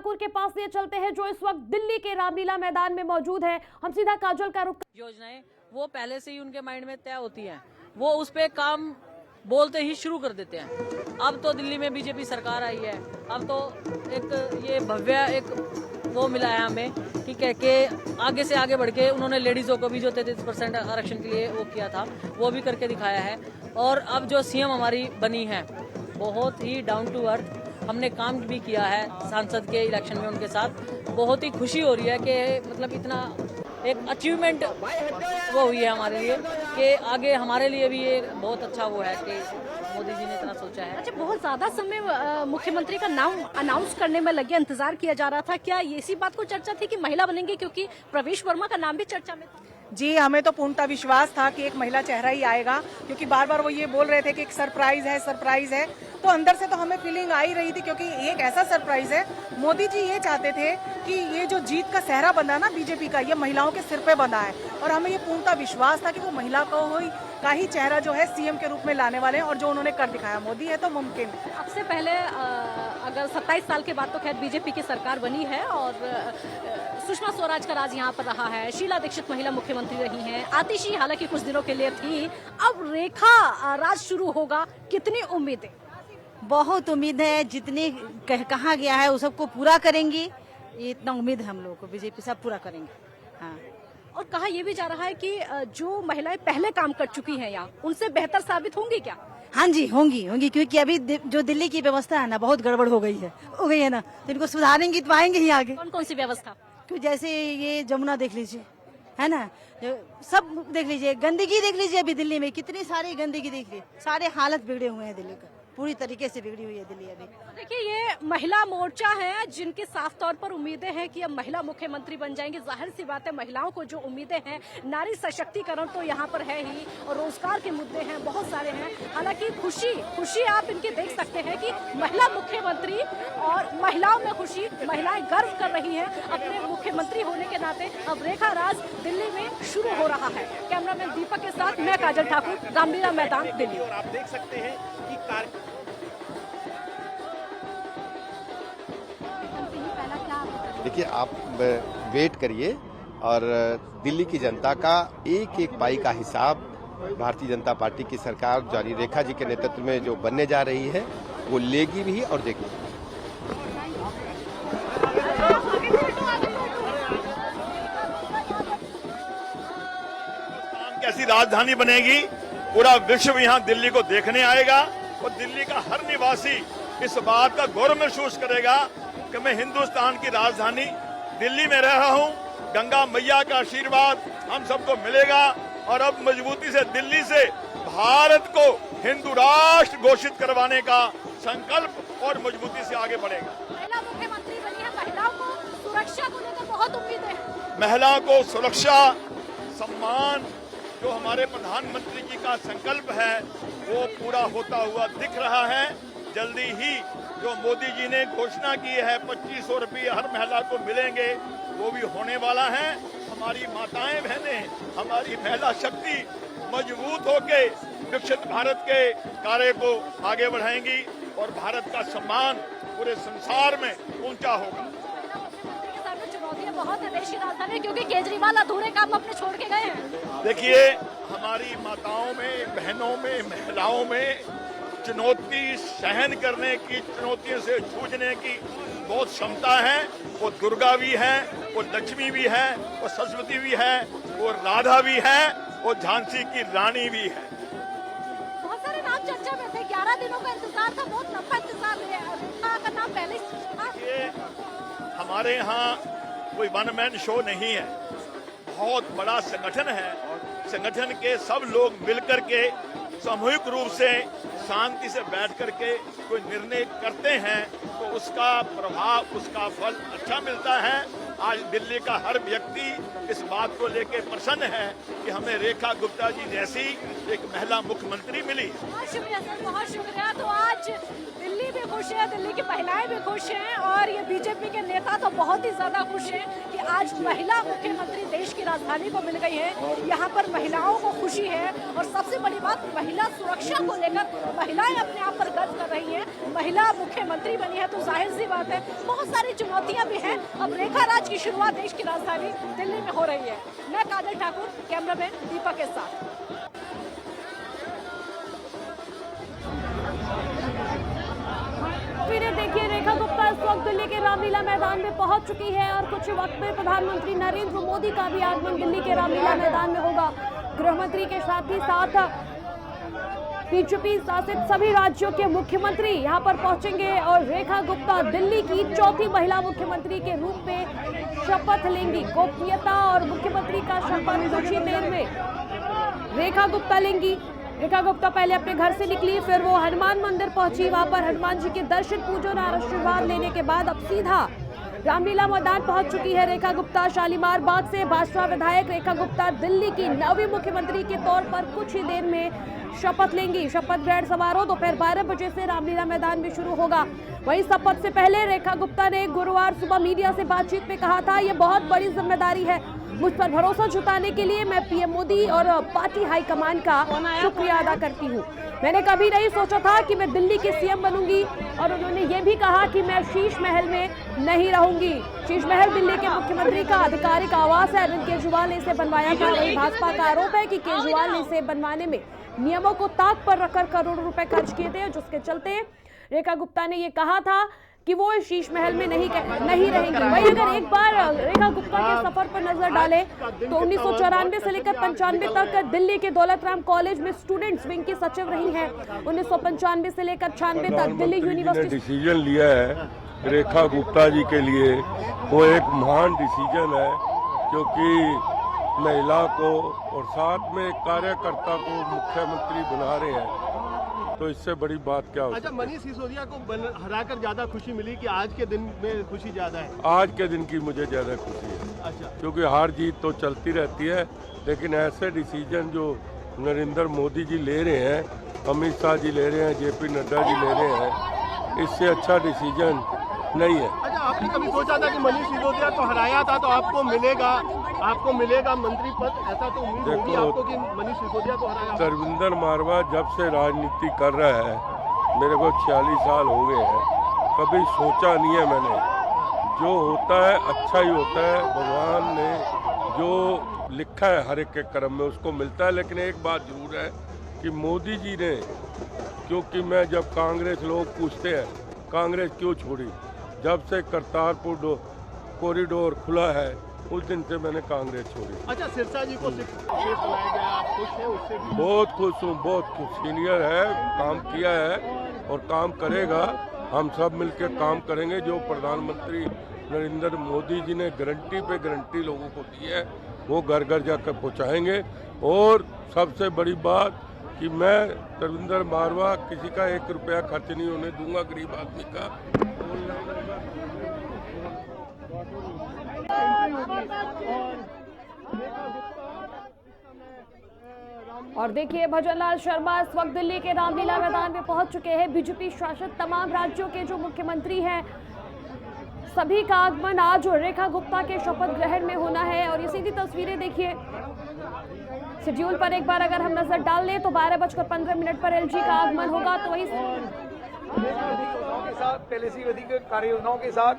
ठाकुर के पास लिए चलते हैं, जो इस वक्त दिल्ली के रामलीला मैदान में मौजूद है। हम सीधा काजल का रुख। योजनाएं वो पहले से ही उनके माइंड में तय होती हैं, वो उस पे काम बोलते ही शुरू कर देते हैं। अब तो दिल्ली में बीजेपी सरकार आई है, अब तो एक ये भव्य एक वो मिला है हमें कि कह के आगे से आगे बढ़ के उन्होंने लेडीज़ों को भी जो 33% आरक्षण के लिए वो किया था वो भी करके दिखाया है। और अब जो सीएम हमारी बनी है बहुत ही डाउन टू अर्थ, हमने काम भी किया है सांसद के इलेक्शन में उनके साथ। बहुत ही खुशी हो रही है कि मतलब इतना एक अचीवमेंट वो हुई है हमारे लिए कि आगे हमारे लिए भी ये बहुत अच्छा वो है कि मोदी जी ने इतना सोचा है। अच्छा, बहुत ज्यादा समय मुख्यमंत्री का नाम अनाउंस करने में लगे, इंतजार किया जा रहा था। क्या ये इसी बात को चर्चा थी कि महिला बनेंगे, क्योंकि प्रवेश वर्मा का नाम भी चर्चा में था? जी, हमें तो पूर्णतः विश्वास था कि एक महिला चेहरा ही आएगा, क्योंकि बार बार वो ये बोल रहे थे कि एक सरप्राइज है। तो अंदर से तो हमें फीलिंग आ ही रही थी, क्योंकि एक ऐसा सरप्राइज है। मोदी जी ये चाहते थे कि ये जो जीत का सेहरा बंधा ना बीजेपी का, ये महिलाओं के सिर पे बंधा है, और हमें ये पूर्णतः विश्वास था कि वो महिला का ही चेहरा जो है सीएम के रूप में लाने वाले हैं, और जो उन्होंने कर दिखाया। मोदी है तो मुमकिन। अब से पहले अगर 27 साल के बाद तो खैर बीजेपी की सरकार बनी है, और सुषमा स्वराज का राज यहाँ पर रहा है, शीला दीक्षित महिला मुख्यमंत्री रही हैं, आतिशी हालांकि कुछ दिनों के लिए थी, अब रेखा राज शुरू होगा। कितनी उम्मीदें? बहुत उम्मीद है, जितनी कहा गया है वो सबको पूरा करेंगी, ये इतना उम्मीद है हम लोगों को। बीजेपी सब पूरा करेंगे। हाँ, और कहा यह भी जा रहा है कि जो महिलाएं पहले काम कर चुकी हैं यहाँ, उनसे बेहतर साबित होंगी क्या? हाँ जी, होंगी, क्योंकि अभी जो दिल्ली की व्यवस्था है ना बहुत गड़बड़ हो गई है ना, तो इनको सुधारेंगी तो आएंगे ही आगे। कौन कौन सी व्यवस्था? क्योंकि जैसे ये जमुना देख लीजिए, है ना, सब देख लीजिए, गंदगी देख लीजिए, अभी दिल्ली में कितनी सारी गंदगी देख लीजिए, सारे हालत बिगड़े हुए हैं दिल्ली का, पूरी तरीके से बिगड़ी हुई है दिल्ली अभी। देखिए, ये महिला मोर्चा है जिनकी साफ तौर पर उम्मीदें हैं कि अब महिला मुख्यमंत्री बन जाएंगी। जाहिर सी बात है, महिलाओं को जो उम्मीदें हैं, नारी सशक्तिकरण तो यहाँ पर है ही, और रोजगार के मुद्दे हैं, बहुत सारे हैं। हालांकि खुशी आप इनकी देख सकते हैं कि महिला मुख्यमंत्री और महिलाओं में खुशी, महिलाएं गर्व कर रही हैं अपने मुख्यमंत्री होने के नाते। अब रेखा राज दिल्ली में शुरू हो रहा है। कैमरामैन दीपक के साथ मैं काजल ठाकुर, रामलीला मैदान, दिल्ली। और आप देख सकते हैं कि देखिए, आप वेट करिए, और दिल्ली की जनता का एक एक पाई का हिसाब भारतीय जनता पार्टी की सरकार जारी रेखा जी के नेतृत्व में जो बनने जा रही है वो लेगी भी और देगी। कैसी राजधानी बनेगी, पूरा विश्व यहाँ दिल्ली को देखने आएगा, और दिल्ली का हर निवासी इस बात का गौरव महसूस करेगा कि मैं हिंदुस्तान की राजधानी दिल्ली में रह रहा हूँ। गंगा मैया का आशीर्वाद हम सबको मिलेगा, और अब मजबूती से दिल्ली से भारत को हिंदू राष्ट्र घोषित करवाने का संकल्प और मजबूती से आगे बढ़ेगा। महिला मुख्यमंत्री बनी है, महिलाओं को सुरक्षा को लेकर बहुत उम्मीदें हैं। महिलाओं को सुरक्षा, सम्मान, जो हमारे प्रधानमंत्री जी का संकल्प है वो पूरा होता हुआ दिख रहा है। जल्दी ही जो मोदी जी ने घोषणा की है 2500 रुपये हर महिला को मिलेंगे, वो भी होने वाला है। हमारी माताएं बहनें, हमारी महिला शक्ति मजबूत होके विकसित भारत के कार्य को आगे बढ़ाएंगी, और भारत का सम्मान पूरे संसार में ऊंचा होगा। चुनौतियां बहुत है देश की राजधानी, क्योंकि केजरीवाल अधूरे काम अपने छोड़ के गए हैं। देखिए, हमारी माताओं में, बहनों में, महिलाओं में चुनौती सहन करने की, चुनौतियों से जूझने की बहुत क्षमता है। वो दुर्गा भी है, वो लक्ष्मी भी है, वो सरस्वती भी है, वो राधा भी है, वो झांसी की रानी भी है। बहुत सारे नाम चर्चा में थे, 11 दिनों का इंतजार था, बहुत लंबा इंतजार का नाम पहले था। ये हमारे यहाँ कोई वन मैन शो नहीं है, बहुत बड़ा संगठन है। संगठन के सब लोग मिलकर के सामूहिक रूप से शांति से बैठ करके कोई निर्णय करते हैं, तो उसका प्रभाव, उसका फल अच्छा मिलता है। आज दिल्ली का हर व्यक्ति इस बात को लेकर प्रसन्न है कि हमें रेखा गुप्ता जी जैसी एक महिला मुख्यमंत्री मिली। बहुत शुक्रिया सर, बहुत शुक्रिया। तो आज दिल्ली भी खुश हैं, दिल्ली की महिलाएं भी खुश हैं और ये बीजेपी के नेता तो बहुत ही ज्यादा खुश हैं कि आज महिला मुख्यमंत्री देश की राजधानी को मिल गई है। यहाँ पर महिलाओं को खुशी है और सबसे बड़ी बात महिला सुरक्षा को लेकर महिलाएं अपने आप पर गर्व कर रही हैं। महिला मुख्यमंत्री बनी है तो जाहिर सी बात है बहुत सारी चुनौतियां भी हैं। अब रेखा राज की शुरुआत देश की राजधानी दिल्ली में हो रही है। मैं काजल ठाकुर, कैमरामैन दीपक के साथ। देखिए रेखा गुप्ता इस वक्त दिल्ली के रामलीला मैदान में पहुंच चुकी है और कुछ वक्त में प्रधानमंत्री नरेंद्र मोदी का भी आगमन दिल्ली के रामलीला मैदान में होगा। गृह मंत्री के साथ ही साथ बीजेपी शासित सभी राज्यों के मुख्यमंत्री यहां पर पहुंचेंगे और रेखा गुप्ता दिल्ली की चौथी महिला मुख्यमंत्री के रूप में शपथ लेंगी। गोपनीयता और मुख्यमंत्री का शपथ कुछ ही देर में रेखा गुप्ता लेंगी। रेखा गुप्ता पहले अपने घर से निकली, फिर वो हनुमान मंदिर पहुंची। वहां पर हनुमान जी के दर्शन पूजन और आशीर्वाद लेने के बाद अब सीधा रामलीला मैदान पहुंच चुकी है रेखा गुप्ता। शालीमार बाग से भाजपा विधायक रेखा गुप्ता दिल्ली की नवी मुख्यमंत्री के तौर पर कुछ ही देर में शपथ लेंगी। शपथ ग्रहण समारोह दोपहर 12 बजे से रामलीला मैदान में शुरू होगा। वहीं शपथ से पहले रेखा गुप्ता ने गुरुवार सुबह मीडिया से बातचीत में कहा था, ये बहुत बड़ी जिम्मेदारी है, मुझ पर भरोसा जताने के लिए मैं पीएम मोदी और पार्टी हाईकमान का शुक्रिया अदा करती हूँ। मैंने कभी नहीं सोचा था कि मैं दिल्ली की सीएम बनूंगी और उन्होंने ये भी कहा कि मैं शीश महल में नहीं रहूंगी। शीश महल दिल्ली के मुख्यमंत्री का आधिकारिक आवास है। अरविंद केजरीवाल ने इसे बनवाया था। वहीं भाजपा का आरोप है कि केजरीवाल ने इसे बनवाने में नियमों को ताक पर रखकर करोड़ों रुपए खर्च किए थे, जिसके चलते रेखा गुप्ता ने ये कहा था कि वो शीश महल में नहीं रहेंगी। वहीं अगर एक बार रेखा गुप्ता के सफर पर नजर डालें तो 1994 से लेकर 95 तक दिल्ली के दौलत राम कॉलेज में स्टूडेंट्स विंग की सचिव रही हैं। 1995 से लेकर 96 तक दिल्ली यूनिवर्सिटी डिसीजन लिया है रेखा गुप्ता जी के लिए, वो एक महान डिसीजन है क्योंकि महिला को और साथ में कार्यकर्ता को मुख्यमंत्री बना रहे हैं, तो इससे बड़ी बात क्या हो। अच्छा, मनीष सिसोदिया को हराकर ज्यादा खुशी मिली कि आज के दिन में खुशी ज्यादा है? आज के दिन की मुझे ज्यादा खुशी है। अच्छा, क्योंकि हार जीत तो चलती रहती है, लेकिन ऐसे डिसीजन जो नरेंद्र मोदी जी ले रहे हैं, अमित शाह जी ले रहे हैं, जेपी नड्डा जी ले रहे हैं, इससे अच्छा डिसीजन नहीं है। अच्छा, आपने कभी सोचा था कि मनीष सिसोदिया को हराया था तो आपको मिलेगा मंत्री पद? ऐसा तो उम्मीद होगी आपको कि मनीष सिसोदिया को हराया? तरविंदर मारवा जब से राजनीति कर रहा है, मेरे को 46 साल हो गए हैं, कभी सोचा नहीं है मैंने। जो होता है अच्छा ही होता है, भगवान ने जो लिखा है हर एक के कर्म में उसको मिलता है। लेकिन एक बात जरूर है कि मोदी जी ने, क्योंकि मैं जब कांग्रेस लोग पूछते हैं कांग्रेस क्यों छोड़ी, जब से करतारपुर कॉरिडोर खुला है उस दिन से मैंने कांग्रेस छोड़ी। अच्छा, सिरसा जी को बनाया गया, आप खुश हैं उससे? बहुत खुश हूँ, बहुत खुश। सीनियर है, काम किया है और काम करेगा। हम सब मिलकर काम करेंगे। जो प्रधानमंत्री नरेंद्र मोदी जी ने गारंटी पे गारंटी लोगों को दी है वो घर घर जाकर पहुँचाएंगे। और सबसे बड़ी बात कि मैं तरविंदर मारवा किसी का 1 रुपया खर्च नहीं होने दूंगा गरीब आदमी का। और देखिए भजनलाल शर्मा इस वक्त दिल्ली के रामलीला मैदान में पहुंच चुके हैं। बीजेपी शासित तमाम राज्यों के जो मुख्यमंत्री हैं सभी का आगमन आज रेखा गुप्ता के शपथ ग्रहण में होना है। और ये सीधी तस्वीरें देखिए शेड्यूल पर एक बार अगर हम नजर डाल लें तो 12:15 पर एलजी का आगमन होगा। तो वही के साथ पहले से विधि के कार्य योजनाओं के साथ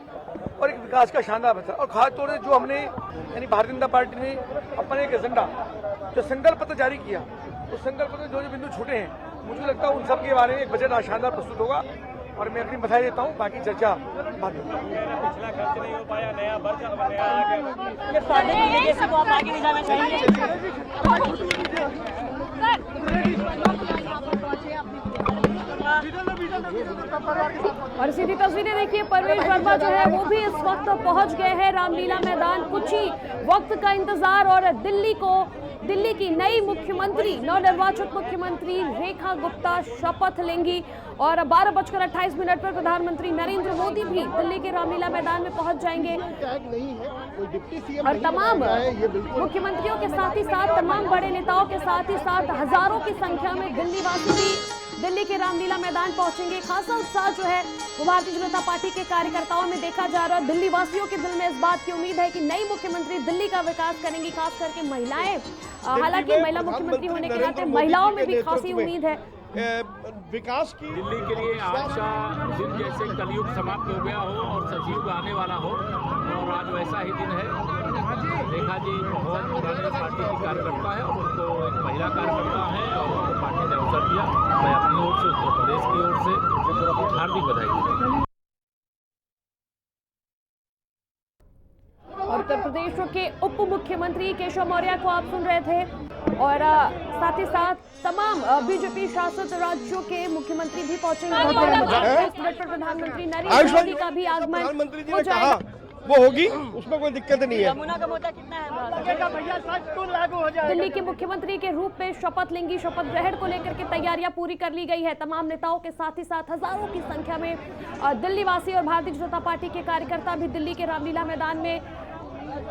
और एक विकास का शानदार अवसर, और खासतौर से जो हमने यानी भारतीय जनता पार्टी ने अपना एक एजेंडा जो संकल्प पत्र जारी किया, उस संकल्प पत्र जो बिंदु छूटे हैं, मुझे लगता है उन सब के बारे में एक बजट आज शानदार प्रस्तुत होगा। और मैं अपनी बधाई देता हूँ, बाकी चर्चा बाद में। पिछला खर्च नहीं हो पाया, नया बजट नया आ और सीधी तस्वीरें देखिए परवेश वर्मा जो है वो भी इस वक्त पहुंच गए हैं रामलीला मैदान। कुछ ही वक्त का इंतजार और दिल्ली की नई मुख्यमंत्री, नवनिर्वाचित मुख्यमंत्री रेखा गुप्ता शपथ लेंगी। और 12:28 पर प्रधानमंत्री नरेंद्र मोदी भी दिल्ली के रामलीला मैदान में पहुंच जाएंगे। और तमाम मुख्यमंत्रियों के साथ ही साथ तमाम बड़े नेताओं के साथ ही साथ हजारों की संख्या में दिल्ली वासी भी दिल्ली के रामलीला मैदान पहुंचेंगे। खासा उत्साह जो है वो भारतीय जनता पार्टी के कार्यकर्ताओं में देखा जा रहा है। दिल्ली वासियों के दिल में इस बात की उम्मीद है कि नई मुख्यमंत्री दिल्ली का विकास करेंगी, खास करके महिलाएं। हालांकि महिला मुख्यमंत्री होने के नाते महिलाओं में भी खासी उम्मीद है विकास की। दिल्ली के लिए आशा दिन जैसे कलयुग समाप्त हो गया हो और सचिव आने वाला हो, और आज वैसा ही दिन है। रेखा जी बहुत पुराने पार्टी की कार्यकर्ता है और उनको एक महिला कार्यकर्ता है और उनको पार्टी ने अवसर दिया। मैं अपनी ओर से उत्तर प्रदेश की ओर से हार्दिक बधाई देता हूं। और उत्तर प्रदेश के उप मुख्यमंत्री केशव मौर्य को आप सुन रहे थे और साथ ही साथ तमाम बीजेपी शासित राज्यों के मुख्यमंत्री भी पहुंचेंगे। प्रधानमंत्री नरेंद्र मोदी का भी आगमन हो जाएगा। वो होगी, उसमें कोई दिक्कत नहीं है। दिल्ली के मुख्यमंत्री के रूप में शपथ लेंगी। शपथ ग्रहण को लेकर के तैयारियां पूरी कर ली गई है। तमाम नेताओं के साथ ही साथ हजारों की संख्या में दिल्ली वासी और भारतीय जनता पार्टी के कार्यकर्ता भी दिल्ली के रामलीला मैदान में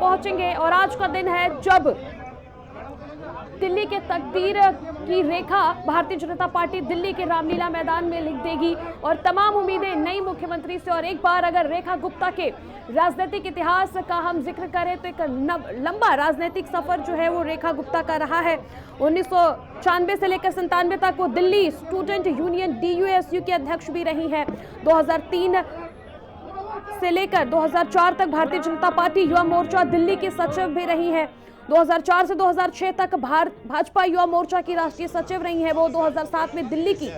पहुंचेंगे। और आज का दिन है जब दिल्ली के तकदीर की रेखा भारतीय जनता पार्टी दिल्ली के रामलीला मैदान में लिख देगी और तमाम उम्मीदें नई मुख्यमंत्री से। और एक बार अगर रेखा गुप्ता के राजनीतिक इतिहास का हम जिक्र करें तो एक लंबा राजनीतिक सफर जो है वो रेखा गुप्ता का रहा है। 1996 से लेकर 97 तक वो दिल्ली स्टूडेंट यूनियन DUSU की अध्यक्ष भी रही है। 2003 से लेकर 2004 तक भारतीय जनता पार्टी युवा मोर्चा दिल्ली की सचिव भी रही है। 2004 से 2006 तक भाजपा युवा मोर्चा की राष्ट्रीय सचिव रही है। वो 2007 में दिल्ली की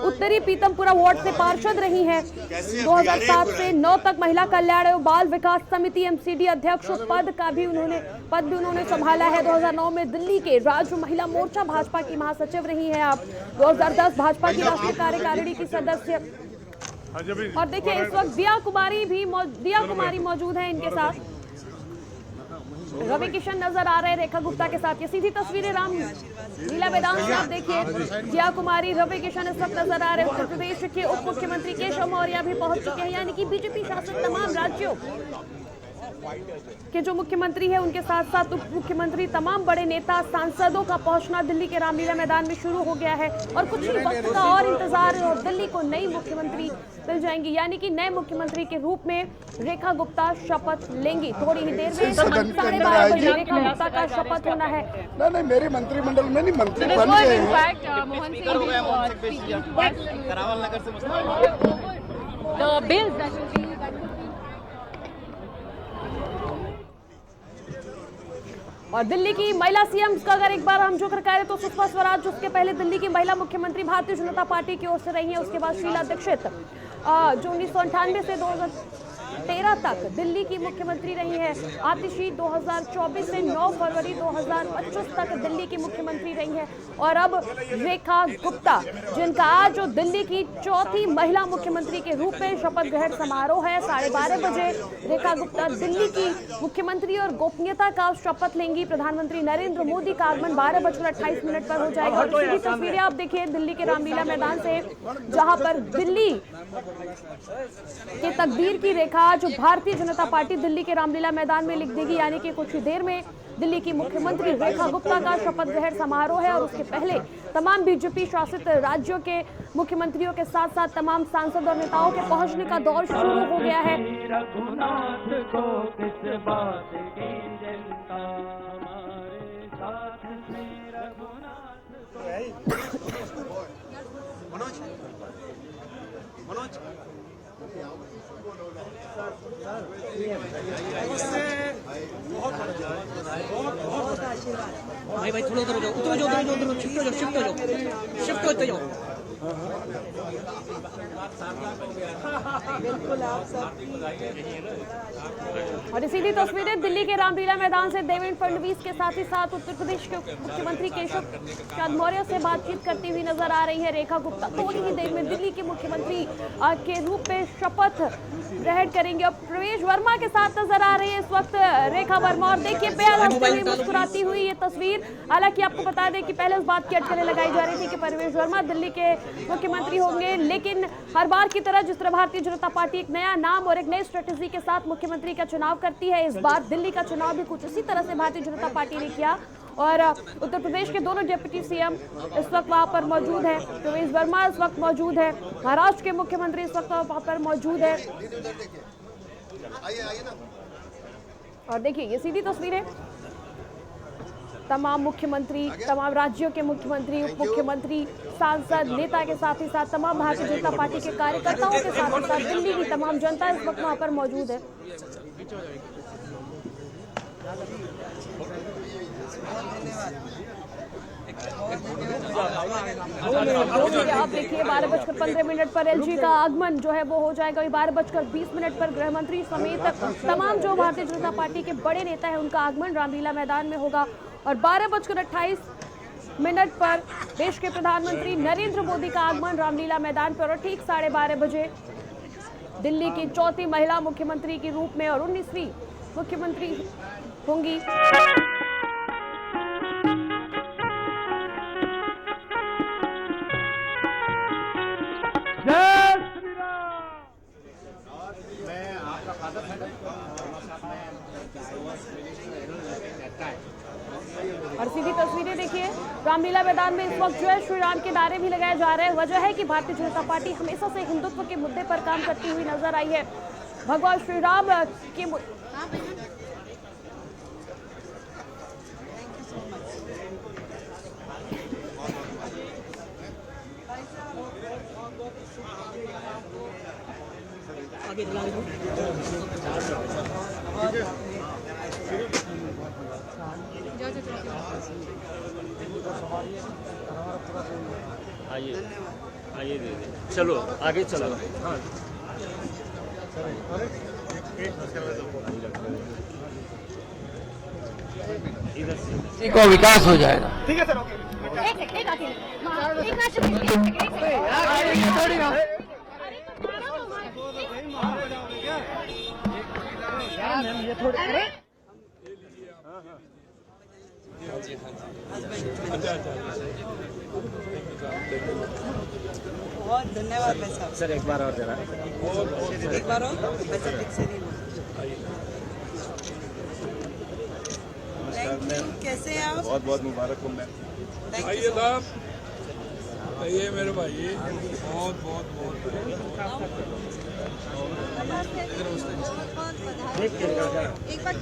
उत्तरी पीतमपुरा वार्ड से पार्षद रही हैं। 2007 से 9 तक महिला कल्याण एवं बाल विकास समिति MCD अध्यक्ष पद भी उन्होंने संभाला है। 2009 में दिल्ली के राज्य महिला मोर्चा भाजपा की महासचिव रही है आप। 2010 भाजपा की राष्ट्रीय कार्यकारिणी की सदस्य। और देखिए इस वक्त दिया कुमारी मौजूद है इनके साथ। रवि किशन नजर आ रहे हैं रेखा गुप्ता के साथ। ये सीधी तस्वीरें रामलीला मैदान से आप देखिए। दिया कुमारी, रवि किशन इस वक्त नजर आ रहे हैं। उत्तर प्रदेश के उप मुख्यमंत्री केशव मौर्य भी पहुंच चुके हैं। यानी कि बीजेपी शासित तमाम राज्यों के जो मुख्यमंत्री है उनके साथ साथ उप मुख्यमंत्री, तमाम बड़े नेता, सांसदों का पहुंचना दिल्ली के रामलीला मैदान में शुरू हो गया है। और कुछ ही वक्त का और इंतजार है और दिल्ली को नई मुख्यमंत्री मिल जाएंगी। यानी कि नए मुख्यमंत्री के रूप में रेखा गुप्ता शपथ लेंगी। थोड़ी ही देर में 12:30 बजे रेखा गुप्ता का शपथ होना है। नहीं, मेरे मंत्रिमंडल में नहीं, मंत्री बन गए हैं। और दिल्ली की महिला CM का अगर एक बार हम जिक्र करें तो सुषमा स्वराज उसके पहले दिल्ली की महिला मुख्यमंत्री भारतीय जनता पार्टी की ओर से रही है। उसके बाद शीला दीक्षित जो 1998 से 2013 तक दिल्ली की मुख्यमंत्री रही है। आतिशी 2024 से 9 फरवरी 2025 तक दिल्ली की मुख्यमंत्री रही है। और अब रेखा गुप्ता, जिनका आज जो दिल्ली की चौथी महिला मुख्यमंत्री के रूप में शपथ ग्रहण समारोह है। 12:30 बजे रेखा गुप्ता दिल्ली की मुख्यमंत्री और गोपनीयता का शपथ लेंगी। प्रधानमंत्री नरेंद्र मोदी का आगमन 12:28 पर हो जाएगा। और सीधी तस्वीरें आप देखिए दिल्ली के रामलीला मैदान से, जहां पर दिल्ली के तकदीर की रेखा जो भारतीय जनता पार्टी दिल्ली के रामलीला मैदान में लिख देगी। यानी कि कुछ ही देर में दिल्ली की मुख्यमंत्री रेखा गुप्ता का शपथ ग्रहण समारोह है। और उसके पहले तमाम बीजेपी शासित राज्यों के मुख्यमंत्रियों के साथ साथ तमाम सांसद और नेताओं के पहुंचने का दौर शुरू हो गया है। भाई थोड़ा उधर हो जाओ, उधर जाओ, शिफ्ट हो जाओ। और सीधी तस्वीरें दिल्ली के रामलीला मैदान से देवेंद्र फडणवीस के साथ ही साथ उत्तर प्रदेश के मुख्यमंत्री केशव चंद्र मौर्य से बातचीत करती हुई नजर आ रही है रेखा गुप्ता। थोड़ी ही देर में दिल्ली के मुख्यमंत्री के रूप में शपथ ग्रहण करेंगे। और प्रवेश वर्मा के साथ नजर आ रही है इस वक्त रेखा वर्मा। और देखिए बेहद मुस्कुराती हुई ये तस्वीर। हालांकि आपको बता दें कि पहले इस बात की अटकलें लगाई जा रही थी कि प्रवेश वर्मा दिल्ली के मुख्यमंत्री होंगे, लेकिन हर बार की तरह जिस तरह भारतीय जनता पार्टी एक नया नाम और एक नई स्ट्रेटेजी के साथ मुख्यमंत्री का चुनाव करती है, इस बार दिल्ली का चुनाव भी कुछ इसी तरह से भारतीय जनता पार्टी ने किया। और उत्तर प्रदेश के दोनों डिप्टी सीएम इस वक्त वहां पर मौजूद हैं। प्रवेश वर्मा इस वक्त मौजूद है, महाराष्ट्र के मुख्यमंत्री इस वक्त वहां पर मौजूद है। और देखिए ये सीधी तस्वीरें, तमाम मुख्यमंत्री, तमाम राज्यों के मुख्यमंत्री, उप मुख्यमंत्री, सांसद, नेता के साथ ही साथ तमाम भारतीय जनता पार्टी के कार्यकर्ताओं के साथ ही साथ दिल्ली की तमाम जनता इस वक्त वहां पर मौजूद है। आप देखिए 12:15 पर एलजी का आगमन जो है वो हो जाएगा। 12:20 पर गृह मंत्री समेत तमाम जो भारतीय जनता पार्टी के बड़े नेता हैं उनका आगमन रामलीला मैदान में होगा। और 12:28 पर देश के प्रधानमंत्री नरेंद्र मोदी का आगमन रामलीला मैदान पर। और ठीक 12:30 बजे दिल्ली की चौथी महिला मुख्यमंत्री के रूप में और 19वीं मुख्यमंत्री होंगी। और सीधी तस्वीरें देखिए, रामलीला मैदान में इस वक्त जो है श्री राम के नारे भी लगाए जा रहे हैं। वजह है कि भारतीय जनता पार्टी हमेशा से हिंदुत्व के मुद्दे पर काम करती हुई नजर आई है। भगवान श्री राम के आगे दिला दो। आइए आइए दे चलो आगे चलो। हाँ इधर से को विकास हो जाएगा। ठीक है सर, बहुत धन्यवाद भाई साहब। सर एक बार और जरा एक बार और कैसे हैं आप? बहुत बहुत मुबारक हो मैम। आइए साहब, आइए मेरे भाई, बहुत बहुत बहुत एक बार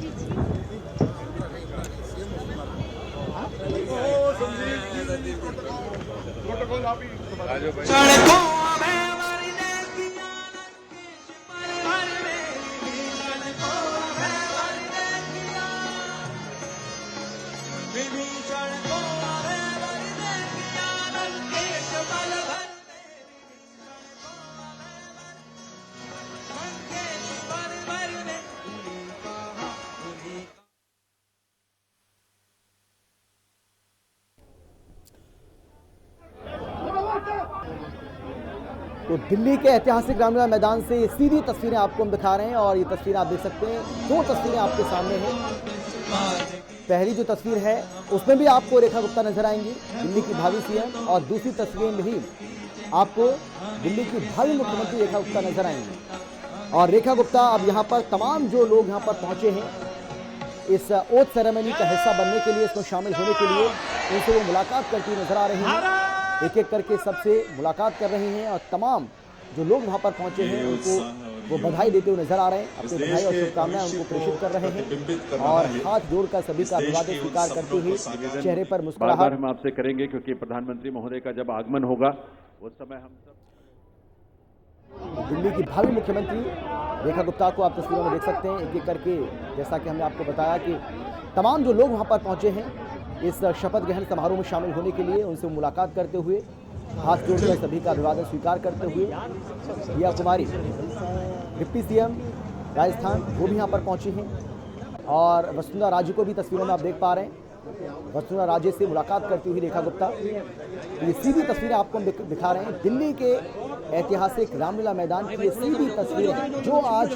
तो दिल्ली के ऐतिहासिक रामलीला मैदान से सीधी तस्वीरें आपको हम दिखा रहे हैं। और ये तस्वीरें आप देख सकते हैं, दो तस्वीरें आपके सामने हैं। पहली जो तस्वीर है उसमें भी आपको रेखा गुप्ता नजर आएंगी, दिल्ली की भावी सीएम, और दूसरी तस्वीर में भी आपको दिल्ली की भावी मुख्यमंत्री रेखा गुप्ता नजर आएंगी। और रेखा गुप्ता अब यहाँ पर तमाम जो लोग यहाँ पर पहुंचे हैं इस ओथ सेरेमनी का हिस्सा बनने के लिए, इसमें शामिल होने के लिए, उनसे वो मुलाकात करती नजर आ रही हैं। एक एक करके सबसे मुलाकात कर रहे हैं और तमाम जो लोग वहां पर पहुंचे हैं उनको वो बधाई देते हुए नजर आ रहे हैं, अपनी बधाई और शुभकामनाएं उनको प्रेषित कर रहे हैं और हाथ जोड़कर सभी का अभिवादन स्वीकार करते हुए चेहरे पर मुस्कुराहट हम आपसे करेंगे, क्योंकि प्रधानमंत्री महोदय का जब आगमन होगा उस समय हम सब दिल्ली की भावी मुख्यमंत्री रेखा गुप्ता को आप तस्वीरों में देख सकते हैं। एक एक करके, जैसा कि हमने आपको बताया कि तमाम जो लोग वहां पर पहुंचे हैं इस शपथ ग्रहण समारोह में शामिल होने के लिए, उनसे मुलाकात करते हुए, हाथ जोड़कर सभी का अभिवादन स्वीकार करते हुए, दिया कुमारी डिप्टी सीएम राजस्थान वो भी यहाँ पर पहुंची हैं। और वसुंधरा राजे को भी तस्वीरों में आप देख पा रहे हैं। वसुंधरा राजे से मुलाकात करती हुई रेखा गुप्ता, ये सीधी तस्वीरें आपको हम दिखा रहे हैं। दिल्ली के ऐतिहासिक रामलीला मैदान की ये सीधी तस्वीरें जो आज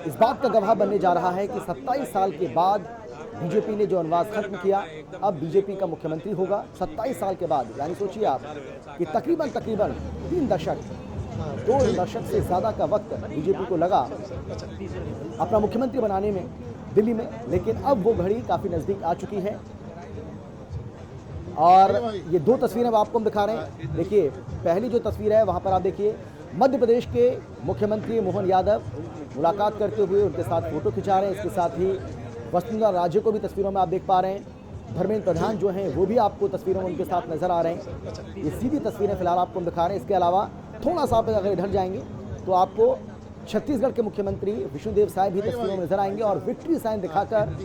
इस बात का गवाह बनने जा रहा है कि 27 साल के बाद बीजेपी ने जो वनवास खत्म किया, अब बीजेपी का मुख्यमंत्री होगा 27 साल के बाद। यानी सोचिए आप कि तकरीबन 3 दशक 2 दशक से ज़्यादा का वक्त बीजेपी को लगा अपना मुख्यमंत्री बनाने में दिल्ली में, लेकिन अब वो घड़ी काफ़ी नज़दीक आ चुकी है। और ये 2 तस्वीरें अब आपको हम दिखा रहे हैं। देखिए, पहली जो तस्वीर है वहाँ पर आप देखिए मध्य प्रदेश के मुख्यमंत्री मोहन यादव मुलाकात करते हुए उनके साथ फोटो खिंचा रहे हैं। इसके साथ ही वसुंधरा राजे को भी तस्वीरों में आप देख पा रहे हैं। धर्मेंद्र प्रधान जो हैं वो भी आपको तस्वीरों में उनके साथ नजर आ रहे हैं। ये सीधी तस्वीरें फिलहाल आपको हम दिखा रहे हैं। इसके अलावा थोड़ा सा आप अगर इधर जाएंगे तो आपको छत्तीसगढ़ के मुख्यमंत्री विष्णुदेव साय भी तस्वीरों में नजर आएंगे और विक्ट्री साइन दिखाकर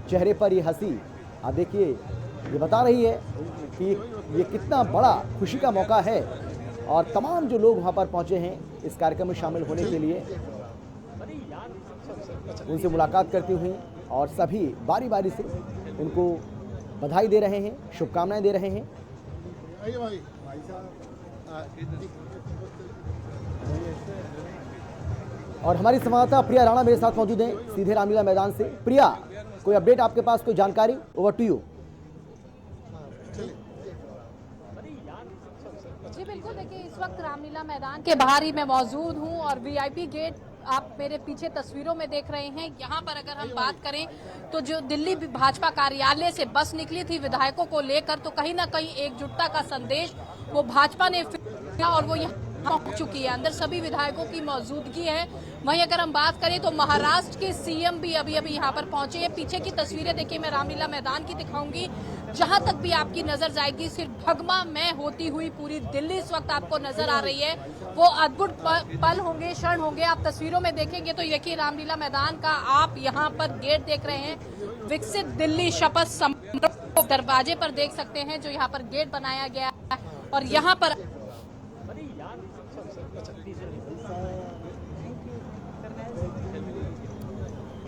चेहरे पर ये हंसी आप देखिए, ये बता रही है कि ये कितना बड़ा खुशी का मौका है। और तमाम जो लोग वहाँ पर पहुँचे हैं इस कार्यक्रम में शामिल होने के लिए, उनसे मुलाकात करती हुई और सभी बारी बारी से उनको बधाई दे रहे हैं, शुभकामनाएं दे रहे हैं। और हमारी संवाददाता प्रिया राणा मेरे साथ मौजूद हैं सीधे रामलीला मैदान से। प्रिया, कोई अपडेट आपके पास, कोई जानकारी? Over to you. जी बिल्कुल, देखिए इस वक्त रामलीला मैदान के बाहर ही मैं मौजूद हूं और वीआईपी गेट आप मेरे पीछे तस्वीरों में देख रहे हैं। यहाँ पर अगर हम बात करें तो जो दिल्ली भाजपा कार्यालय से बस निकली थी विधायकों को लेकर, तो कहीं ना कहीं एकजुटता का संदेश वो भाजपा ने और वो यहाँ पहुंच चुकी है। अंदर सभी विधायकों की मौजूदगी है। वहीं अगर हम बात करें तो महाराष्ट्र के सीएम भी अभी अभी यहाँ पर पहुंचे हैं। पीछे की तस्वीरें देखिए मैं रामलीला मैदान की दिखाऊंगी, जहां तक भी आपकी नजर जाएगी सिर्फ भगवामय होती हुई पूरी दिल्ली इस वक्त आपको नजर आ रही है। वो अद्भुत पल होंगे, क्षण होंगे। आप तस्वीरों में देखेंगे तो देखिए रामलीला मैदान का आप यहाँ पर गेट देख रहे हैं। विकसित दिल्ली शपथ समारोह दरवाजे पर देख सकते हैं जो यहाँ पर गेट बनाया गया है। और यहाँ पर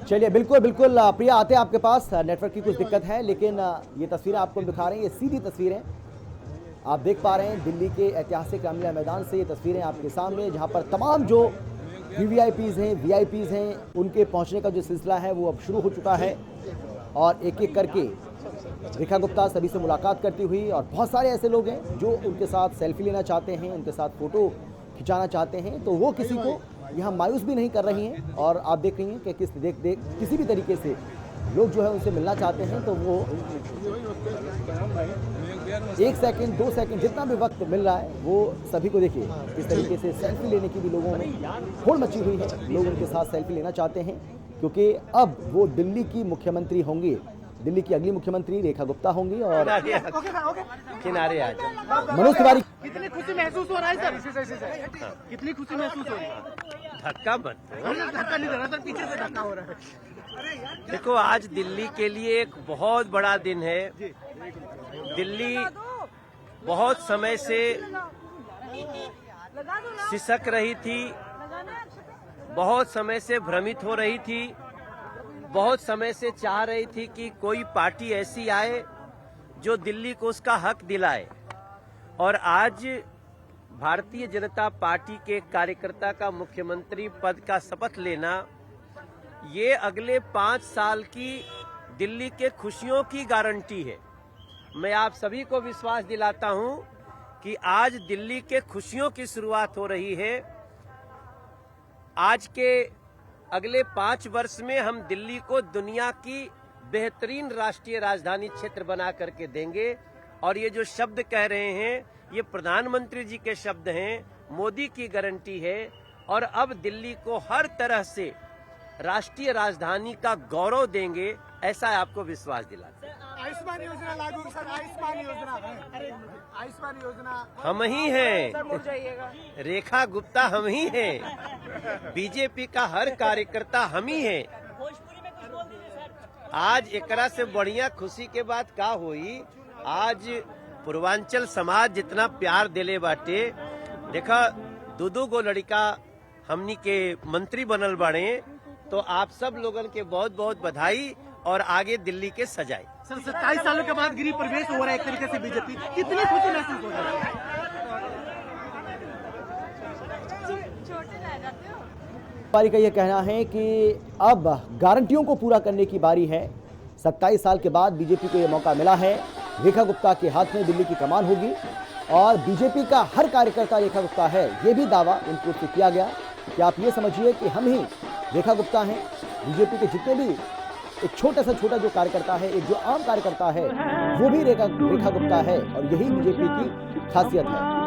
चलिए, बिल्कुल बिल्कुल प्रिया, आते हैं आपके पास। नेटवर्क की कुछ दिक्कत है, लेकिन ये तस्वीरें आपको दिखा रहे हैं, ये सीधी तस्वीरें आप देख पा रहे हैं दिल्ली के ऐतिहासिक रामलीला मैदान से। ये तस्वीरें आपके सामने, जहां पर तमाम जो वीवीआईपीज़ हैं, वीआईपीज़ हैं, उनके पहुंचने का जो सिलसिला है वो अब शुरू हो चुका है। और एक एक करके रेखा गुप्ता सभी से मुलाकात करती हुई, और बहुत सारे ऐसे लोग हैं जो उनके साथ सेल्फी लेना चाहते हैं, उनके साथ फ़ोटो खिंचाना चाहते हैं, तो वो किसी को यहाँ मायूस भी नहीं कर रही हैं। और आप देख रही हैं कि किसी भी तरीके से लोग जो है उनसे मिलना चाहते हैं तो वो 1 सेकंड 2 सेकंड जितना भी वक्त मिल रहा है वो सभी को देखिए इस तरीके से सेल्फी लेने की भी लोगों में होड़ मची हुई है। लोग उनके साथ सेल्फी लेना चाहते हैं क्योंकि अब वो दिल्ली की मुख्यमंत्री होंगी, दिल्ली की अगली मुख्यमंत्री रेखा गुप्ता होंगी। और किनारे आ जाए। मनोज तिवारी, कितनी खुशी महसूस हो रहा है सर? कितनी खुशी महसूस हो रही है? धक्का मत, धक्का नहीं दे रहा सर, पीछे से धक्का हो रहा है। देखो, आज दिल्ली के लिए एक बहुत बड़ा दिन है। दिल्ली बहुत समय से सिसक रही थी, बहुत समय से भ्रमित हो रही थी, बहुत समय से चाह रही थी कि कोई पार्टी ऐसी आए जो दिल्ली को उसका हक दिलाए। और आज भारतीय जनता पार्टी के कार्यकर्ता का मुख्यमंत्री पद का शपथ लेना, ये अगले 5 साल की दिल्ली के खुशियों की गारंटी है। मैं आप सभी को विश्वास दिलाता हूं कि आज दिल्ली के खुशियों की शुरुआत हो रही है। आज के अगले 5 वर्ष में हम दिल्ली को दुनिया की बेहतरीन राष्ट्रीय राजधानी क्षेत्र बना करके देंगे। और ये जो शब्द कह रहे हैं ये प्रधानमंत्री जी के शब्द हैं, मोदी की गारंटी है। और अब दिल्ली को हर तरह से राष्ट्रीय राजधानी का गौरव देंगे, ऐसा आपको विश्वास दिलाते हैं। आयुष्मान योजना लागू सर, आयुष्मान योजना, अरे आयुष्मान योजना हम ही हैं, रेखा गुप्ता हम ही हैं, बीजेपी का हर कार्यकर्ता हम ही है। आज एकरा से बढ़िया खुशी के बाद का हुई, आज पूर्वांचल समाज जितना प्यार दिले बाटे। देखा, 2-2 गो लड़का हमनी के मंत्री बनल बाड़े, तो आप सब लोगन के बहुत बहुत बधाई और आगे दिल्ली के सजाई। सर 27 सालों के बाद गृह प्रवेश हो रहा है एक तरीके से बीजेपी, कितनी खुशी महसूस हो रही है? पारी का यह कहना है कि अब गारंटियों को पूरा करने की बारी है। 27 साल के बाद बीजेपी को यह मौका मिला है। रेखा गुप्ता के हाथ में दिल्ली की कमान होगी और बीजेपी का हर कार्यकर्ता रेखा गुप्ता है, ये भी दावा इनपुट से किया गया कि आप ये समझिए कि हम ही रेखा गुप्ता हैं। बीजेपी के जितने भी एक छोटा जो कार्यकर्ता है, एक जो आम कार्यकर्ता है, वो भी रेखा गुप्ता है और यही बीजेपी की खासियत है।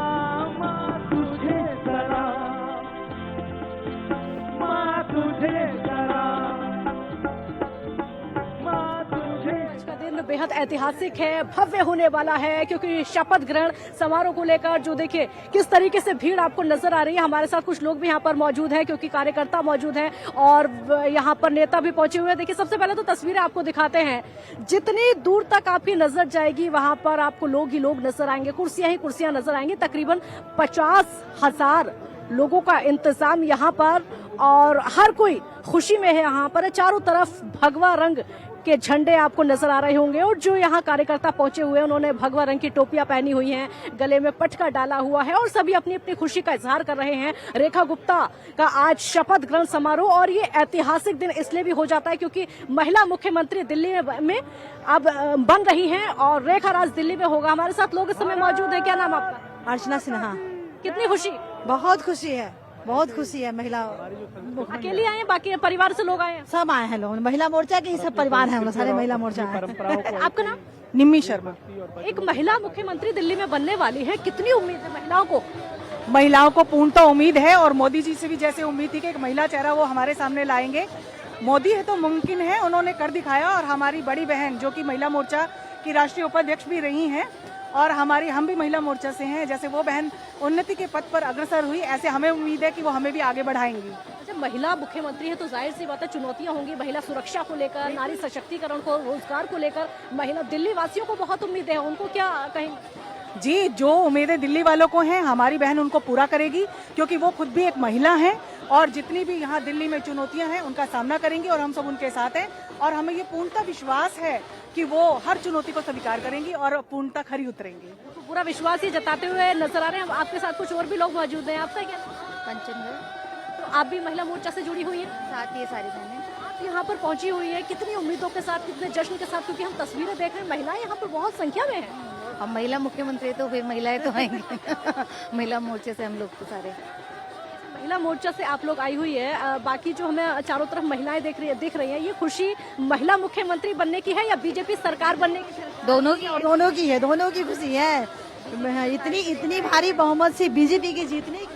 बेहद ऐतिहासिक है, भव्य होने वाला है, क्योंकि शपथ ग्रहण समारोह को लेकर जो देखिए किस तरीके से भीड़ आपको नजर आ रही है। हमारे साथ कुछ लोग भी यहाँ पर मौजूद हैं, क्योंकि कार्यकर्ता मौजूद हैं और यहाँ पर नेता भी पहुंचे हुए हैं। देखिए सबसे पहले तो तस्वीरें आपको दिखाते हैं, जितनी दूर तक आपकी नजर जाएगी वहां पर आपको लोग ही लोग नजर आएंगे, कुर्सियां ही कुर्सियां नजर आएंगी। तकरीबन 50,000 लोगों का इंतजाम यहाँ पर और हर कोई खुशी में है। यहाँ पर चारों तरफ भगवा रंग के झंडे आपको नजर आ रहे होंगे और जो यहाँ कार्यकर्ता पहुंचे हुए हैं उन्होंने भगवा रंग की टोपियां पहनी हुई हैं, गले में पटका डाला हुआ है और सभी अपनी अपनी खुशी का इजहार कर रहे हैं। रेखा गुप्ता का आज शपथ ग्रहण समारोह और ये ऐतिहासिक दिन इसलिए भी हो जाता है क्योंकि महिला मुख्यमंत्री दिल्ली में अब बन रही हैं और रेखा राज दिल्ली में होगा। हमारे साथ लोग इस समय मौजूद है। क्या नाम आपका? अर्चना सिन्हा। कितनी खुशी? बहुत खुशी है, बहुत खुशी है। महिला अकेले आए हैं, बाकी परिवार से लोग आए हैं? सब आए हैं लोग, महिला मोर्चा के ही सब परिवार है, हम लोग सारे महिला मोर्चा है। आपका नाम? निम्मी शर्मा। एक महिला मुख्यमंत्री दिल्ली में बनने वाली है, कितनी उम्मीद है महिलाओं को? महिलाओं को पूर्णतः उम्मीद है और मोदी जी से भी जैसे उम्मीद थी कि एक महिला चेहरा वो हमारे सामने लाएंगे। मोदी है तो मुमकिन है, उन्होंने कर दिखाया। और हमारी बड़ी बहन जो कि महिला मोर्चा की राष्ट्रीय उपाध्यक्ष भी रही हैं और हम भी महिला मोर्चा से हैं, जैसे वो बहन उन्नति के पथ पर अग्रसर हुई, ऐसे हमें उम्मीद है कि वो हमें भी आगे बढ़ाएंगी। जब महिला मुख्यमंत्री है तो जाहिर सी बात है चुनौतियां होंगी, महिला सुरक्षा को लेकर, नारी सशक्तिकरण को, रोजगार को लेकर। महिला दिल्ली वासियों को बहुत उम्मीदें हैं, उनको क्या कहेंगे? जी, जो उम्मीदें दिल्ली वालों को हैं हमारी बहन उनको पूरा करेगी, क्योंकि वो खुद भी एक महिला है और जितनी भी यहाँ दिल्ली में चुनौतियां हैं उनका सामना करेंगी और हम सब उनके साथ हैं। और हमें ये पूर्णतः विश्वास है कि वो हर चुनौती को स्वीकार करेंगी और पूर्णतः खरी उतरेंगी। तो पूरा विश्वास ही जताते हुए नजर आ रहे हैं। आपके साथ कुछ और भी लोग मौजूद हैं। आपका क्या? पंचमगढ़। तो आप भी महिला मोर्चा से जुड़ी हुई हैं? साथ ही सारी बहनें आप यहाँ पर पहुंची हुई है, कितनी उम्मीदों के साथ, कितने जश्न के साथ, क्योंकि हम तस्वीरें देख रहे हैं महिलाएं यहाँ पर बहुत संख्या में हैं। अब महिला मुख्यमंत्री तो फिर महिलाएं तो आएंगी महिला मोर्चे से हम लोग तो सारे महिला मोर्चा से आप लोग आई हुई है। बाकी जो हमें चारों तरफ महिलाएं दिख रही हैं, ये खुशी महिला मुख्यमंत्री बनने की है या बीजेपी सरकार बनने की? दोनों की है, दोनों की खुशी है। इतनी भारी बहुमत से बीजेपी की जीतने की।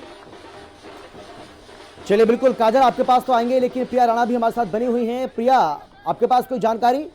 चलिए बिल्कुल काजल, आपके पास तो आएंगे, लेकिन प्रिया राणा भी हमारे साथ बनी हुई हैं। प्रिया, आपके पास कोई जानकारी?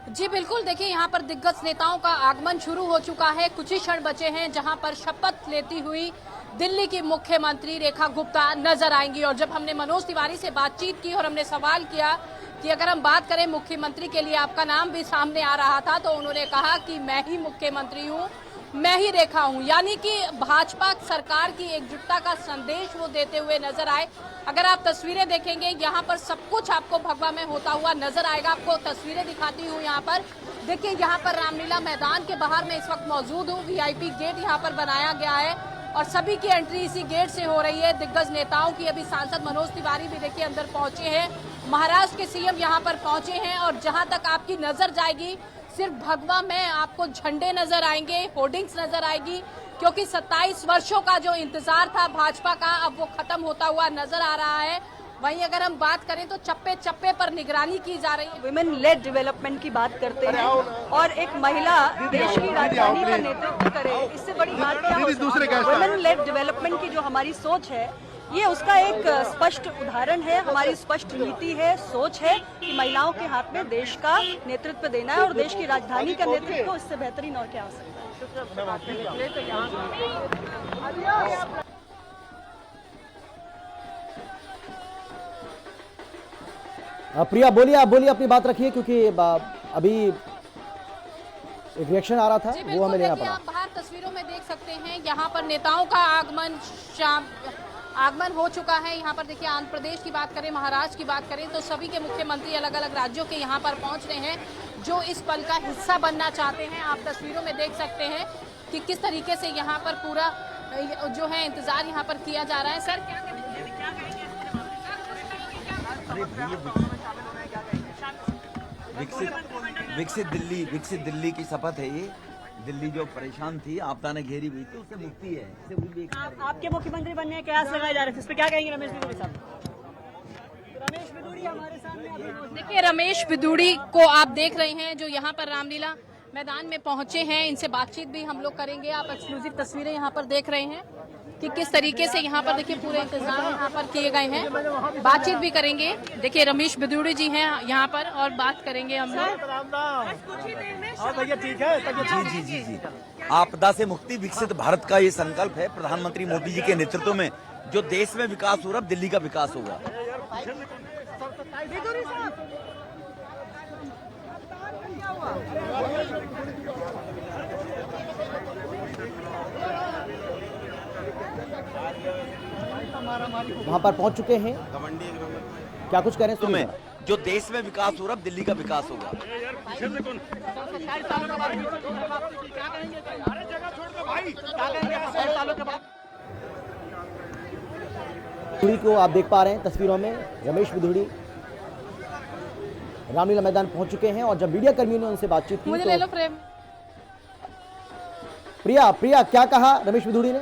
जी बिल्कुल, देखिए यहाँ पर दिग्गज नेताओं का आगमन शुरू हो चुका है। कुछ ही क्षण बचे हैं जहाँ पर शपथ लेती हुई दिल्ली की मुख्यमंत्री रेखा गुप्ता नजर आएंगी। और जब हमने मनोज तिवारी से बातचीत की और हमने सवाल किया कि अगर हम बात करें मुख्यमंत्री के लिए, आपका नाम भी सामने आ रहा था, तो उन्होंने कहा कि मैं ही मुख्यमंत्री हूँ, मैं ही रेखा हूं। यानी कि भाजपा सरकार की एकजुटता का संदेश वो देते हुए नजर आए। अगर आप तस्वीरें देखेंगे यहाँ पर सब कुछ आपको भगवा में होता हुआ नजर आएगा। आपको तस्वीरें दिखाती हूँ यहाँ पर। देखिए यहाँ पर रामलीला मैदान के बाहर मैं इस वक्त मौजूद हूँ। वीआईपी गेट यहाँ पर बनाया गया है और सभी की एंट्री इसी गेट से हो रही है। दिग्गज नेताओं की, अभी सांसद मनोज तिवारी भी देखिए अंदर पहुंचे हैं, महाराष्ट्र के सीएम यहाँ पर पहुंचे हैं और जहां तक आपकी नजर जाएगी सिर्फ भगवा में आपको झंडे नजर आएंगे, होर्डिंग्स नजर आएगी, क्योंकि 27 वर्षों का जो इंतजार था भाजपा का अब वो खत्म होता हुआ नजर आ रहा है। वहीं अगर हम बात करें तो चप्पे चप्पे पर निगरानी की जा रही है। विमेन लेड डेवलपमेंट की बात करते हैं और एक महिला देश की राजधानी का नेतृत्व करे, इससे बड़ी बात क्या हो सकती है? विमेन लेड डेवलपमेंट की जो हमारी सोच है ये उसका एक स्पष्ट उदाहरण है। हमारी स्पष्ट नीति है, सोच है कि महिलाओं के हाथ में देश का नेतृत्व देना है और देश की राजधानी का नेतृत्व इससे बेहतरीन और क्या हो सकता है। प्रिया बोलिए, आप बोलिए, अपनी बात रखिए, क्योंकि अभी एक रिएक्शन आ रहा था वो हमें लेना पड़ा। आप बाहर तस्वीरों में देख सकते हैं यहाँ पर नेताओं का आगमन हो चुका है। यहाँ पर देखिए आंध्र प्रदेश की बात करें, महाराष्ट्र की बात करें तो सभी के मुख्यमंत्री अलग अलग राज्यों के यहाँ पर पहुँच रहे हैं जो इस पल का हिस्सा बनना चाहते हैं। आप तस्वीरों में देख सकते हैं कि किस तरीके से यहाँ पर पूरा जो है इंतजार यहाँ पर किया जा रहा है। सर क्या कहेंगे? विकसित दिल्ली की शपथ है ये। दिल्ली जो परेशान थी, आपदा ने घेरी हुई थी, उससे मुक्ति है। इससे मुक्ति आपके मुख्यमंत्री बनने के कयास लगाए जा रहे हैं, इस पे क्या कहेंगे रमेश बिदूड़ी साहब? रमेश बिदूड़ी हमारे सामने। देखिए, रमेश बिदूड़ी को आप देख रहे हैं जो यहाँ पर रामलीला मैदान में पहुंचे हैं। इनसे बातचीत भी हम लोग करेंगे। आप एक्सक्लूसिव तस्वीरें यहाँ पर देख रहे हैं कि किस तरीके से यहाँ पर देखिए पूरे इंतजाम यहाँ पर किए गए हैं। बातचीत भी करेंगे। देखिए, रमेश बिदूड़ी जी हैं यहाँ पर और बात करेंगे हम लोग। जी। आपदा से मुक्ति, विकसित भारत का ये संकल्प है प्रधानमंत्री मोदी जी के नेतृत्व में। जो देश में विकास हो रहा है, दिल्ली का विकास होगा। वहां पर पहुंच चुके हैं, क्या कुछ करें सुनिए। जो देश में विकास हो रहा है, दिल्ली का विकास होगा। बिदूड़ी को आप देख पा रहे हैं तस्वीरों में। रमेश बिदूड़ी रामलीला मैदान पहुंच चुके हैं और जब मीडिया कर्मियों ने उनसे बातचीत की मुझे ले लो प्रेम। प्रिया क्या कहा रमेश बिदूड़ी ने?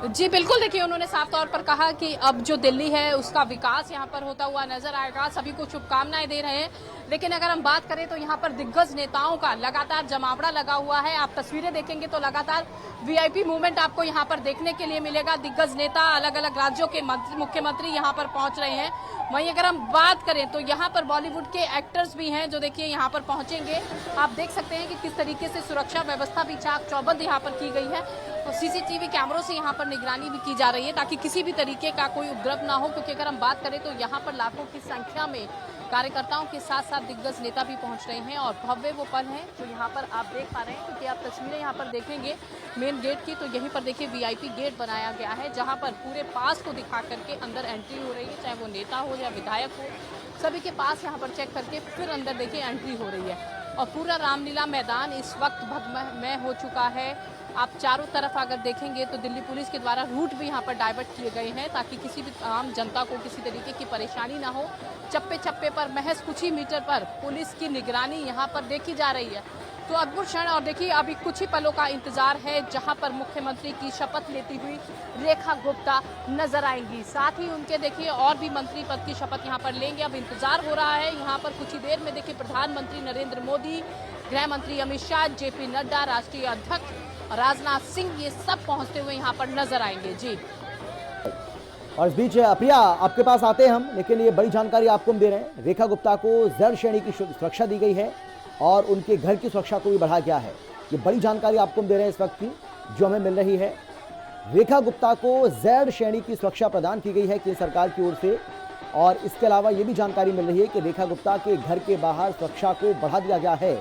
जी बिल्कुल, देखिए उन्होंने साफ तौर पर कहा कि अब जो दिल्ली है उसका विकास यहाँ पर होता हुआ नजर आएगा। सभी को शुभकामनाएं दे रहे हैं। लेकिन अगर हम बात करें तो यहाँ पर दिग्गज नेताओं का लगातार जमावड़ा लगा हुआ है। आप तस्वीरें देखेंगे तो लगातार वीआईपी मूवमेंट आपको यहाँ पर देखने के लिए मिलेगा। दिग्गज नेता, अलग अलग राज्यों के मुख्यमंत्री यहाँ पर पहुंच रहे हैं। वहीं अगर हम बात करें तो यहाँ पर बॉलीवुड के एक्टर्स भी हैं जो देखिए यहाँ पर पहुंचेंगे। आप देख सकते हैं कि किस तरीके से सुरक्षा व्यवस्था भी चाक चौबंद यहाँ पर की गई है और सीसीटीवी कैमरों से यहाँ पर निगरानी भी की जा रही है ताकि किसी भी तरीके का कोई उपद्रव ना हो। क्योंकि अगर हम बात करें तो यहाँ पर लाखों की संख्या में कार्यकर्ताओं के साथ साथ दिग्गज नेता भी पहुंच रहे हैं और भव्य वो पल है जो यहाँ पर आप देख पा रहे हैं। क्योंकि आप तस्वीरें यहाँ पर देखेंगे मेन गेट की तो यहीं पर देखिए वीआईपी गेट बनाया गया है जहाँ पर पूरे पास को दिखा करके अंदर एंट्री हो रही है, चाहे वो नेता हो या विधायक हो, सभी के पास यहाँ पर चेक करके फिर अंदर देखिए एंट्री हो रही है। और पूरा रामलीला मैदान इस वक्त भगमय हो चुका है। आप चारों तरफ अगर देखेंगे तो दिल्ली पुलिस के द्वारा रूट भी यहाँ पर डाइवर्ट किए गए हैं ताकि किसी भी आम जनता को किसी तरीके की परेशानी ना हो। चप्पे चप्पे पर महज कुछ ही मीटर पर पुलिस की निगरानी यहाँ पर देखी जा रही है। तो अद्भुत क्षण और देखिए अभी कुछ ही पलों का इंतजार है जहाँ पर मुख्यमंत्री की शपथ लेती हुई रेखा गुप्ता नजर आएंगी। साथ ही उनके देखिए और भी मंत्री पद की शपथ यहाँ पर लेंगे। अब इंतजार हो रहा है यहाँ पर कुछ ही देर में देखिए प्रधानमंत्री नरेंद्र मोदी, गृह मंत्री अमित शाह, जेपी नड्डा, राष्ट्रीय अध्यक्ष राजनाथ सिंह, ये सब पहुंचते हुए यहाँ पर नजर आएंगे। जी और इस बीच प्रिया आपके पास आते हैं हम, लेकिन ये बड़ी जानकारी आपको हम दे रहे हैं। रेखा गुप्ता को जेड श्रेणी की सुरक्षा दी गई है और उनके घर की सुरक्षा को भी बढ़ाया गया है। ये बड़ी जानकारी आपको हम दे रहे हैं इस वक्त की जो हमें मिल रही है। रेखा गुप्ता को जेड श्रेणी की सुरक्षा प्रदान की गई है केंद्र सरकार की ओर से। और इसके अलावा ये भी जानकारी मिल रही है कि रेखा गुप्ता के घर के बाहर सुरक्षा को बढ़ा दिया गया है।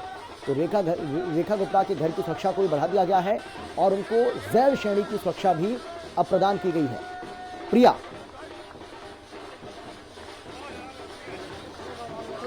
तो रेखा गुप्ता के घर की सुरक्षा को भी बढ़ा दिया गया है और उनको जेड श्रेणी की सुरक्षा भी अब प्रदान की गई है। प्रिया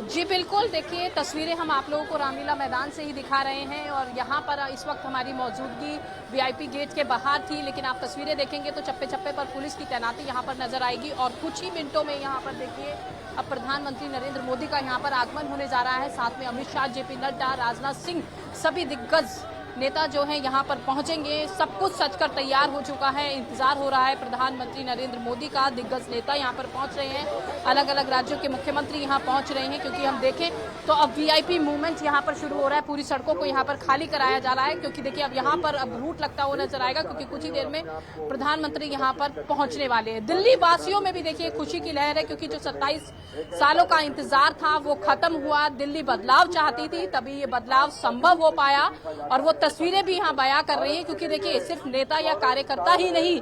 जी बिल्कुल, देखिए तस्वीरें हम आप लोगों को रामलीला मैदान से ही दिखा रहे हैं और यहाँ पर इस वक्त हमारी मौजूदगी वीआईपी गेट के बाहर थी। लेकिन आप तस्वीरें देखेंगे तो चप्पे चप्पे पर पुलिस की तैनाती यहाँ पर नजर आएगी और कुछ ही मिनटों में यहाँ पर देखिए अब प्रधानमंत्री नरेंद्र मोदी का यहाँ पर आगमन होने जा रहा है। साथ में अमित शाह, जेपी नड्डा, राजनाथ सिंह, सभी दिग्गज नेता जो हैं यहाँ पर पहुंचेंगे। सब कुछ सजकर तैयार हो चुका है। इंतजार हो रहा है प्रधानमंत्री नरेंद्र मोदी का। दिग्गज नेता यहाँ पर पहुंच रहे हैं, अलग अलग राज्यों के मुख्यमंत्री यहाँ पहुंच रहे हैं। क्योंकि हम देखें तो अब वीआईपी मूवमेंट यहाँ पर शुरू हो रहा है। पूरी सड़कों को यहाँ पर खाली कराया जा रहा है क्योंकि देखिए अब यहाँ पर अब रूट लगता हुआ नजर आएगा क्योंकि कुछ ही देर में प्रधानमंत्री यहाँ पर पहुंचने वाले हैं। दिल्ली वासियों में भी देखिए खुशी की लहर है क्योंकि जो 27 सालों का इंतजार था वो खत्म हुआ। दिल्ली बदलाव चाहती थी, तभी ये बदलाव संभव हो पाया और वो तस्वीरें भी यहाँ बयां कर रही हैं। क्योंकि देखिए सिर्फ नेता या कार्यकर्ता ही नहीं,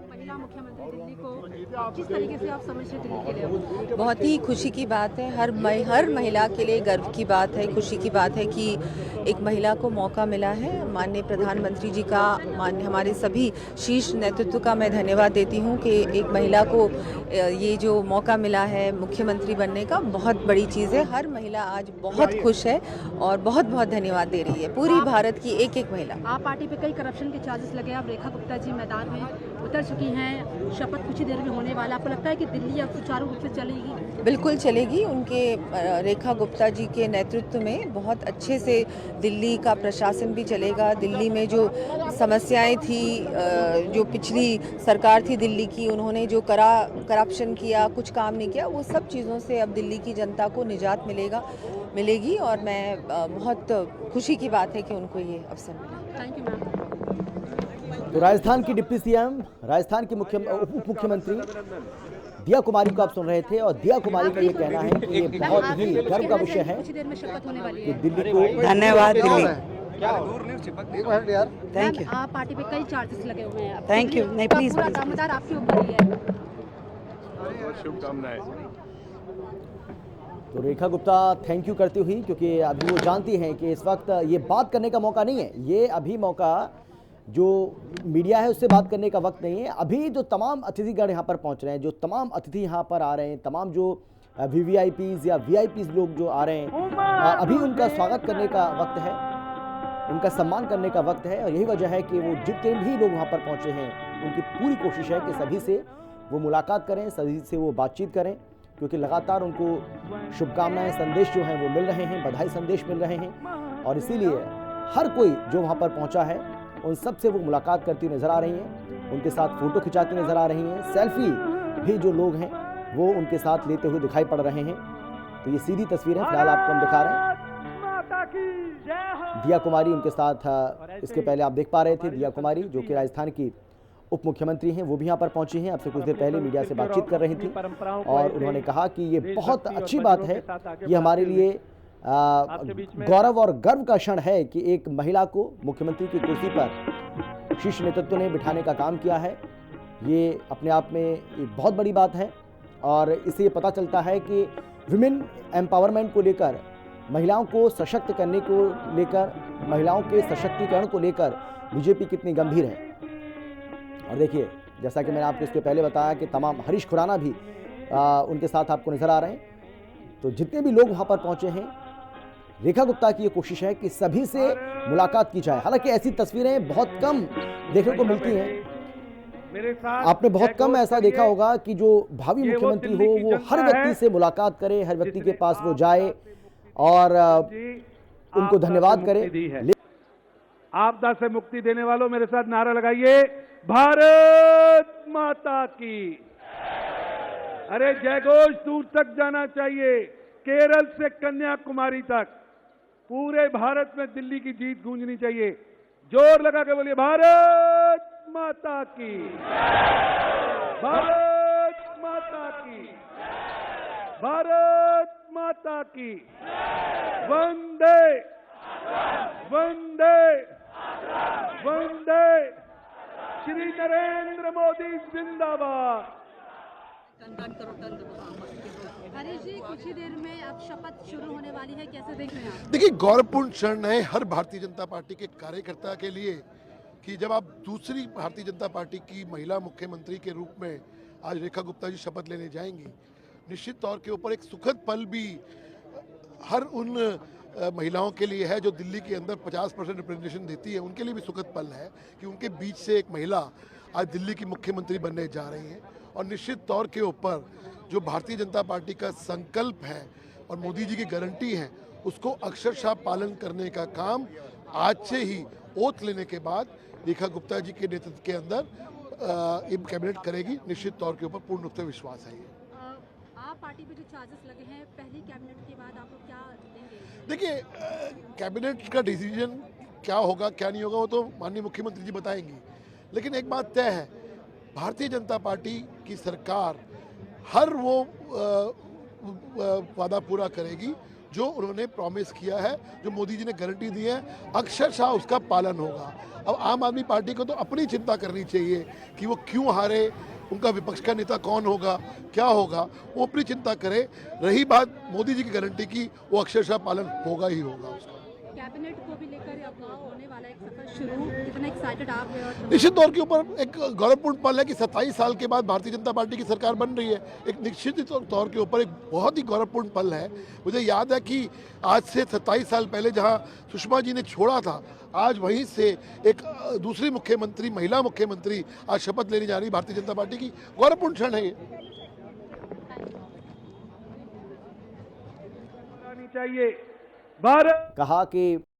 महिला मुख्यमंत्री दिल्ली को किस तरीके से आप समझते दिल्ली के लिए? बहुत ही खुशी की बात है। हर महिला के लिए गर्व की बात है, खुशी की बात है कि एक महिला को मौका मिला है। माननीय प्रधानमंत्री जी का, माननीय हमारे सभी शीर्ष नेतृत्व का मैं धन्यवाद देती हूँ कि एक महिला को ये जो मौका मिला है मुख्यमंत्री बनने का, बहुत बड़ी चीज़ है। हर महिला आज बहुत खुश है और बहुत बहुत धन्यवाद दे रही है पूरी भारत की एक एक महिला। आप पार्टी पे कई करप्शन के चार्जेस लगे, आप रेखा गुप्ता जी मैदान में उतर चुकी हैं, शपथ कुछ ही देर में होने वाला। आपको लगता है कि दिल्ली अब सुचारू रूप से चलेगी? बिल्कुल चलेगी। उनके रेखा गुप्ता जी के नेतृत्व में बहुत अच्छे से दिल्ली का प्रशासन भी चलेगा। दिल्ली में जो समस्याएं थी, जो पिछली सरकार थी दिल्ली की, उन्होंने जो करप्शन किया, कुछ काम नहीं किया, वो सब चीज़ों से अब दिल्ली की जनता को निजात मिलेगी और मैं बहुत खुशी की बात है कि उनको ये अवसर मिला। Thank you ma'am. तो राजस्थान की डिप्टी सीएम, राजस्थान की उप मुख्यमंत्री दिया कुमारी को आप सुन रहे थे और दिया कुमारी का ये कहना है कि ये बहुत ही गर्व का विषय है कुछ देर में शपथ होने वाली कि है। दिल्ली को धन्यवाद Delhi. Thank you. AAP party पे कई चार्जेस लगे हुए हैं। Thank you. नहीं, प्लीज पूरा दामोदर आपके ऊपर ही है। शुभकामनाएं। तो रेखा गुप्ता थैंक यू करती हुई, क्योंकि अभी वो जानती हैं कि इस वक्त ये बात करने का मौका नहीं है, ये अभी मौका जो मीडिया है उससे बात करने का वक्त नहीं है। अभी जो तमाम अतिथिगण यहाँ पर पहुँच रहे हैं, जो तमाम अतिथि यहाँ पर आ रहे हैं, तमाम जो VVIPs या VIPs लोग जो आ रहे हैं, अभी उनका स्वागत करने का वक्त है, उनका सम्मान करने का वक्त है। और यही वजह है कि वो जितने भी लोग वहाँ पर पहुँचे हैं, उनकी पूरी कोशिश है कि सभी से वो मुलाकात करें, सभी से वो बातचीत करें, क्योंकि लगातार उनको शुभकामनाएं, संदेश जो हैं वो मिल रहे हैं, बधाई संदेश मिल रहे हैं। और इसीलिए हर कोई जो वहाँ पर पहुँचा है उन सब से वो मुलाकात करती नज़र आ रही हैं, उनके साथ फ़ोटो खिंचाती नज़र आ रही हैं, सेल्फी भी जो लोग हैं वो उनके साथ लेते हुए दिखाई पड़ रहे हैं। तो ये सीधी तस्वीरें फिलहाल आपको हम दिखा रहे हैं। दिया कुमारी उनके साथ, इसके पहले आप देख पा रहे थे दिया कुमारी जो कि राजस्थान की उप मुख्यमंत्री हैं, वो भी यहाँ पर पहुंची हैं। अब से कुछ देर पहले मीडिया से बातचीत कर रही थी और उन्होंने कहा कि ये बहुत अच्छी बात है, ये हमारे लिए गौरव और गर्व का क्षण है कि एक महिला को मुख्यमंत्री की कुर्सी पर शीर्ष नेतृत्व ने बिठाने का काम किया है। ये अपने आप में एक बहुत बड़ी बात है और इससे ये पता चलता है कि विमेन एम्पावरमेंट को लेकर, महिलाओं को सशक्त करने को लेकर, महिलाओं के सशक्तिकरण को लेकर बीजेपी कितनी गंभीर है। और देखिए, जैसा कि मैंने आपको इसके पहले बताया कि तमाम हरीश खुराना भी उनके साथ आपको नजर आ रहे हैं। तो जितने भी लोग वहां पर पहुंचे हैं, रेखा गुप्ता की ये कोशिश है कि सभी से मुलाकात की जाए। हालांकि ऐसी तस्वीरें बहुत कम देखने को मिलती हैं, आपने बहुत कम ऐसा देखा होगा कि जो भावी मुख्यमंत्री हो वो हर व्यक्ति से मुलाकात करे, हर व्यक्ति के पास वो जाए और उनको धन्यवाद करे। आपदा से मुक्ति देने वालों मेरे साथ नारा लगाइए, भारत माता की। अरे जयघोष दूर तक जाना चाहिए, केरल से कन्याकुमारी तक, पूरे भारत में दिल्ली की जीत गूंजनी चाहिए। जोर लगा के बोलिए, भारत माता की, भारत माता की, भारत माता की। वंदे वंदे वंदे, श्री नरेंद्र मोदी जिंदाबाद। हरीश जी, कुछ ही देर में अब शपथ शुरू होने वाली है, कैसे देख रहे हैं आप? देखिए, गौरवपूर्ण क्षण है हर भारतीय जनता पार्टी के कार्यकर्ता के लिए कि जब आप दूसरी भारतीय जनता पार्टी की महिला मुख्यमंत्री के रूप में आज रेखा गुप्ता जी शपथ लेने जाएंगी। निश्चित तौर के ऊपर एक सुखद पल भी हर उन महिलाओं के लिए है जो दिल्ली के अंदर 50% रिप्रेजेंटेशन देती है, उनके लिए भी सुखद पल है कि उनके बीच से एक महिला आज दिल्ली की मुख्यमंत्री बनने जा रही है। और निश्चित तौर के ऊपर जो भारतीय जनता पार्टी का संकल्प है और मोदी जी की गारंटी है, उसको अक्षरशः पालन करने का काम आज से ही ओथ लेने के बाद रेखा गुप्ता जी के नेतृत्व के अंदर कैबिनेट करेगी। निश्चित तौर के ऊपर पूर्ण रूप से विश्वास है। आप पार्टी पे जो चार्जेस लगे हैं, पहली कैबिनेट के बाद आप लोग क्या देंगे? देखिए, कैबिनेट का डिसीजन क्या होगा क्या नहीं होगा वो तो माननीय मुख्यमंत्री जी बताएंगी, लेकिन एक बात तय है, भारतीय जनता पार्टी की सरकार हर वो वादा पूरा करेगी जो उन्होंने प्रॉमिस किया है, जो मोदी जी ने गारंटी दी है, अक्षरशः उसका पालन होगा। अब आम आदमी पार्टी को तो अपनी चिंता करनी चाहिए कि वो क्यों हारे, उनका विपक्ष का नेता कौन होगा, क्या होगा, वो अपनी चिंता करे। रही बात मोदी जी की गारंटी की, वो अक्षरशः पालन होगा ही होगा उसका। कैबिनेट को भी लेकर अब होने वाला एक सफर शुरू, कितना एक्साइटेड आप हैं? और निश्चित तौर के ऊपर एक गौरवपूर्ण पल है कि 27 साल के बाद भारतीय जनता पार्टी की सरकार बन रही है। एक निश्चित तौर के ऊपर एक बहुत ही गौरवपूर्ण पल है। मुझे याद है कि आज से 27 साल पहले जहां सुषमा जी ने छोड़ा था, आज वहीं से एक दूसरी मुख्यमंत्री, महिला मुख्यमंत्री आज शपथ लेने जा रही भारतीय जनता पार्टी की। गौरवपूर्ण क्षण है ये। कहा कि